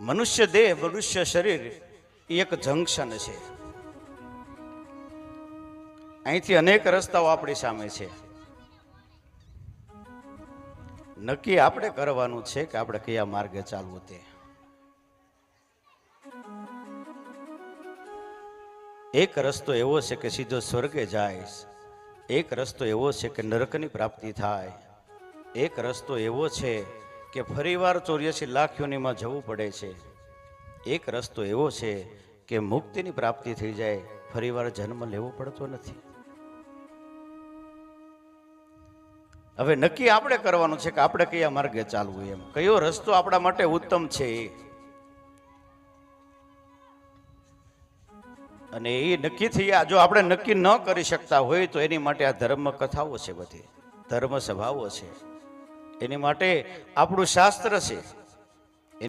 મનુષ્ય દેહ, મનુષ્ય શરીર એ એક જંકશન છે. અહીંથી અનેક રસ્તાઓ આપણી સામે છે. નક્કી આપણે કરવાનું છે કે આપણે કયા માર્ગે ચાલવું તે. એક રસ્તો એવો છે કે સીધો સ્વર્ગે જાય, એક રસ્તો એવો છે કે નરકની પ્રાપ્તિ થાય, એક રસ્તો એવો છે કે ફરીવાર 84 લાખ યોનિમાં જવું પડે છે, એક રસ્તો એવો છે કે મુક્તિની પ્રાપ્તિ થઈ જાય, ફરીવાર જન્મ લેવો પડતો નથી. હવે નક્કી આપણે કરવાનું છે કે આપણે કયા માર્ગે ચાલવું, એમ કયો રસ્તો આપણા માટે ઉત્તમ છે. અને એ નક્કી થયા જો આપણે નક્કી ન કરી શકતા હોય તો એની માટે આ ધર્મ કથાઓ છે, બધી ધર્મ સભાઓ છે. એની માટે આપણું શાસ્ત્ર છે.